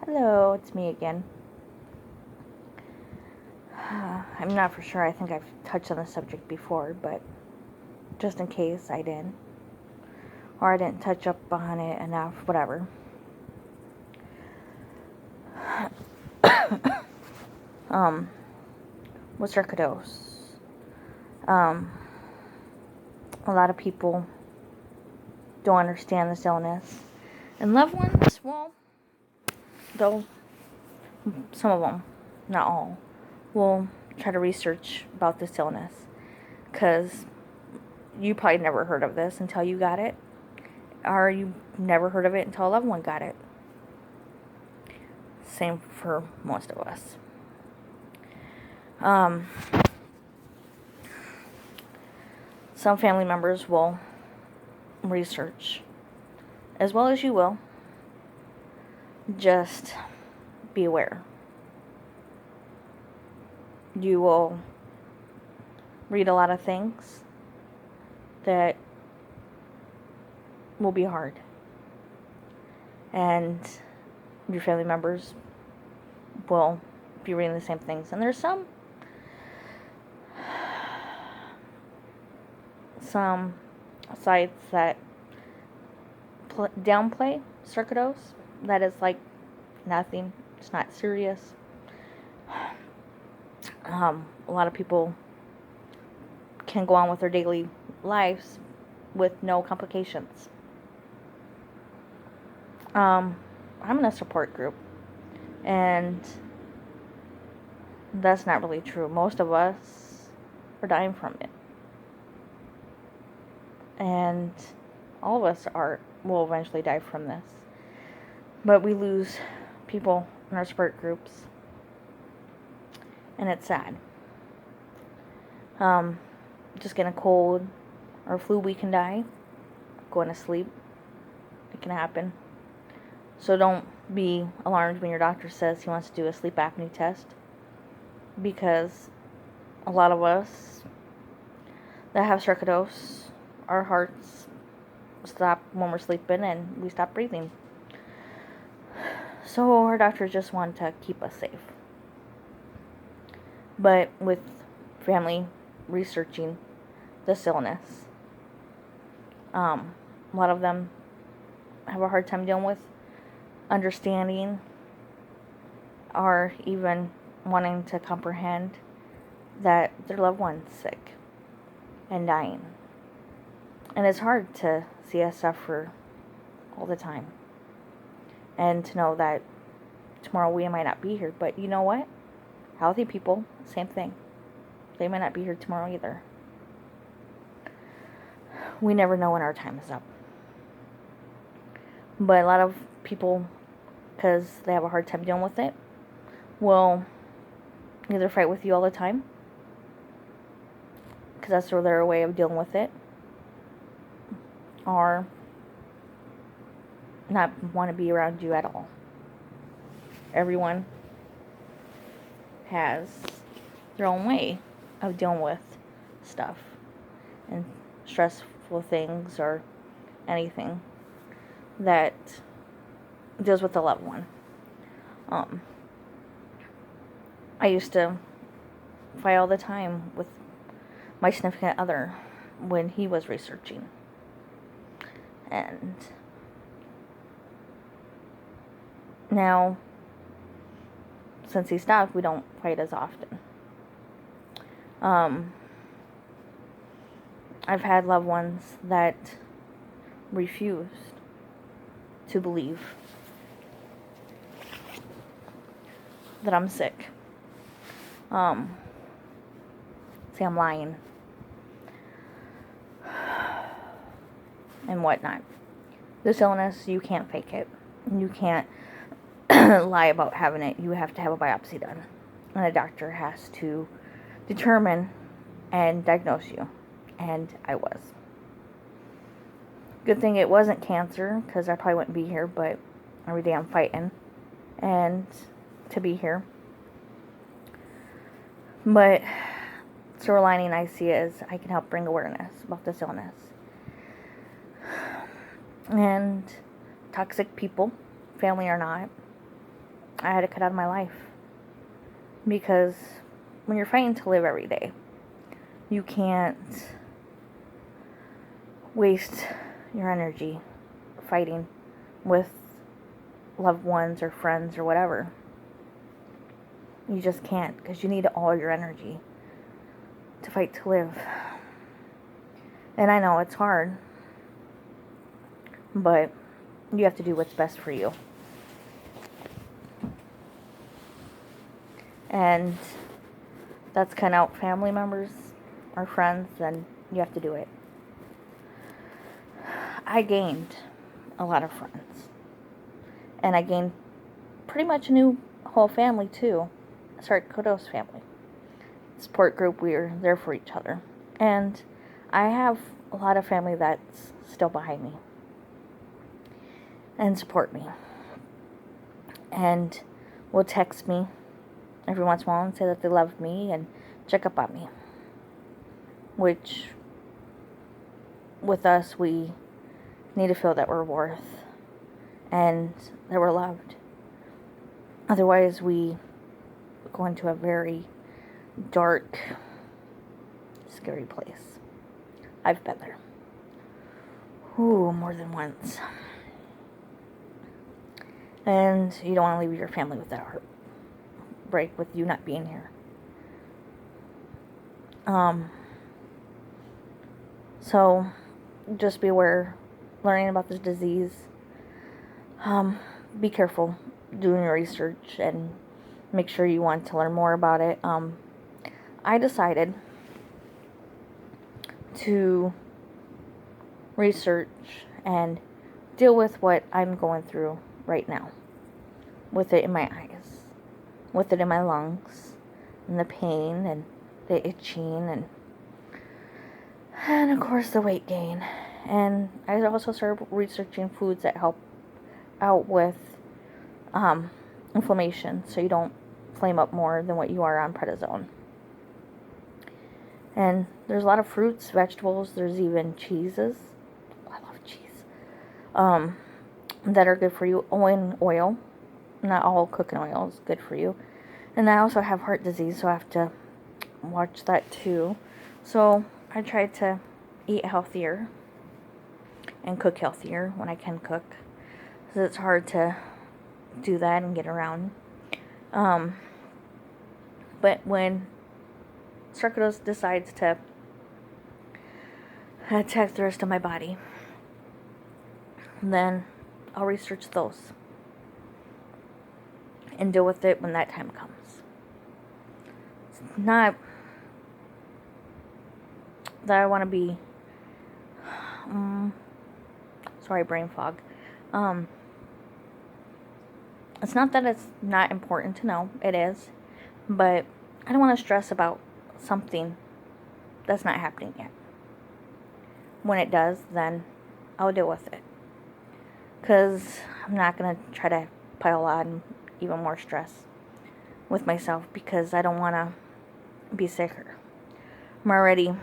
Hello, it's me again. I'm not for sure. I think I've touched on the subject before, but just in case I didn't, or I didn't touch up on it enough, whatever. With sarcoidosis, a lot of people don't understand this illness, and loved ones, well, though some of them, not all, will try to research about this illness, because you probably never heard of this until you got it, or you never heard of it until a loved one got it. Same for most of us. Some family members will research as well as you will. Just be aware. You will read a lot of things that will be hard, and your family members will be reading the same things. And there's some sites that downplay sarcoidosis. That is like nothing. It's not serious. A lot of people can go on with their daily lives with no complications. I'm in a support group, and that's not really true. Most of us are dying from it, and all of us will eventually die from this. But we lose people in our support groups, and it's sad. Just getting a cold or flu, we can die. Going to sleep, it can happen. So don't be alarmed when your doctor says he wants to do a sleep apnea test, because a lot of us that have sarcoidosis, our hearts stop when we're sleeping and we stop breathing. So our doctors just want to keep us safe. But with family researching this illness, a lot of them have a hard time dealing with understanding or even wanting to comprehend that their loved one's sick and dying. And it's hard to see us suffer all the time, and to know that tomorrow we might not be here. But you know what? Healthy people, same thing. They might not be here tomorrow either. We never know when our time is up. But a lot of people, because they have a hard time dealing with it, will either fight with you all the time, because that's their way of dealing with it, or not want to be around you at all. Everyone has their own way of dealing with stuff and stressful things or anything that deals with a loved one. I used to fight all the time with my significant other when he was researching. And now, since he stopped, we don't fight as often. I've had loved ones that refused to believe that I'm sick. Say I'm lying and whatnot. This illness, you can't fake it. You can't lie about having it. You have to have a biopsy done, and a doctor has to determine and diagnose you. And I was. Good thing it wasn't cancer, because I probably wouldn't be here, but every day I'm fighting and to be here. But silver lining I see is I can help bring awareness about this illness. And toxic people, family or not, I had to cut out of my life. Because when you're fighting to live every day, you can't waste your energy fighting with loved ones or friends or whatever. You just can't, because you need all your energy to fight to live. And I know it's hard, but you have to do what's best for you. And that's kind of out family members or friends, then you have to do it. I gained a lot of friends. And I gained pretty much a new whole family too. Sarcoidosis family. Support group, we're there for each other. And I have a lot of family that's still behind me. And support me. And will text me every once in a while and say that they love me and check up on me. Which, with us, we need to feel that we're worth and that we're loved. Otherwise, we go into a very dark, scary place. I've been there. Ooh, more than once. And you don't want to leave your family with that heartbreak with you not being here. So, just be aware, learning about this disease. Be careful doing your research and make sure you want to learn more about it. I decided to research and deal with what I'm going through right now. With it in my eyes, with it in my lungs, and the pain and the itching and of course the weight gain. And I also started researching foods that help out with inflammation, so you don't flame up more than what you are on prednisone. And there's a lot of fruits, vegetables, there's even cheeses. I love cheese. That are good for you. Oil. Not all cooking oil is good for you. And I also have heart disease, so I have to watch that too. So I try to eat healthier and cook healthier when I can cook, because it's hard to do that and get around. But when sarcoidosis decides to attack the rest of my body, then I'll research those and deal with it when that time comes. It's not that I want to be sorry, brain fog. It's not that it's not important to know. It is. But I don't want to stress about something that's not happening yet. When it does, then I'll deal with it. Because I'm not going to try to pile on even more stress with myself, because I don't want to be sicker. I'm already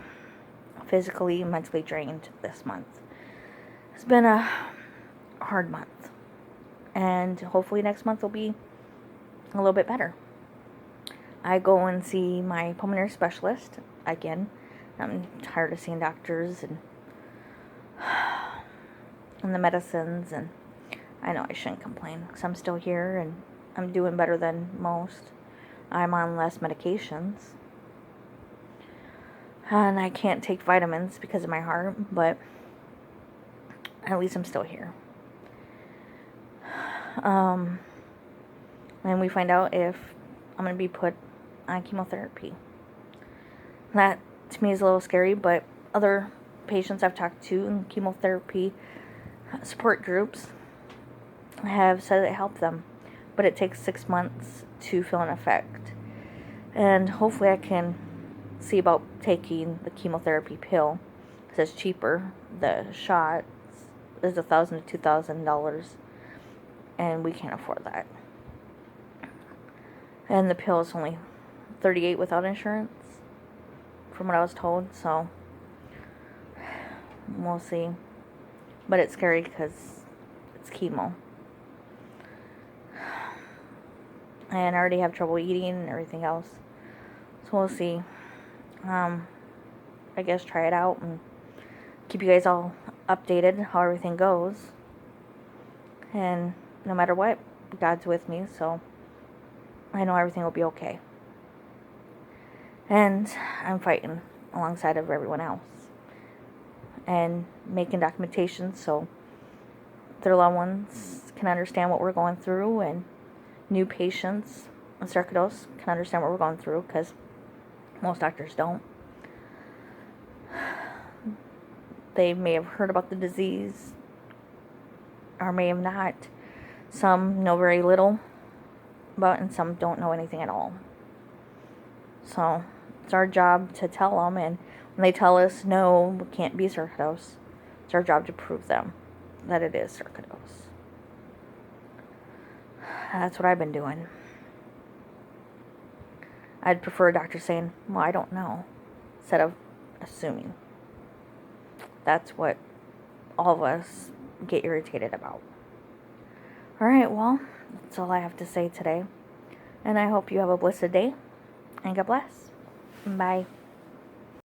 physically and mentally drained this month. It's been a hard month. And hopefully next month will be a little bit better. I go and see my pulmonary specialist again. I'm tired of seeing doctors and the medicines, and I know I shouldn't complain because I'm still here and I'm doing better than most. I'm on less medications. And I can't take vitamins because of my heart, but at least I'm still here. And we find out if I'm going to be put on chemotherapy. That, to me, is a little scary, but other patients I've talked to in chemotherapy support groups have said it helped them. But it takes 6 months to feel an effect. And hopefully I can see about taking the chemotherapy pill, because it's cheaper. The shot is $1,000 to $2,000, and we can't afford that. And the pill is only $38 without insurance, from what I was told, so we'll see. But it's scary because it's chemo. and I already have trouble eating and everything else. So we'll see. I guess try it out and keep you guys all updated how everything goes. And no matter what, God's with me, so I know everything will be okay. And I'm fighting alongside of everyone else and making documentation so their loved ones can understand what we're going through, and new patients with sarcoidosis can understand what we're going through, because most doctors don't. They may have heard about the disease or may have not. Some know very little about it, and some don't know anything at all. So it's our job to tell them, and when they tell us no, it can't be sarcoidosis, it's our job to prove them that it is sarcoidosis. That's what I've been doing. I'd prefer a doctor saying, well, I don't know, instead of assuming. That's what all of us get irritated about. Alright, well, that's all I have to say today. And I hope you have a blessed day. And God bless. Bye.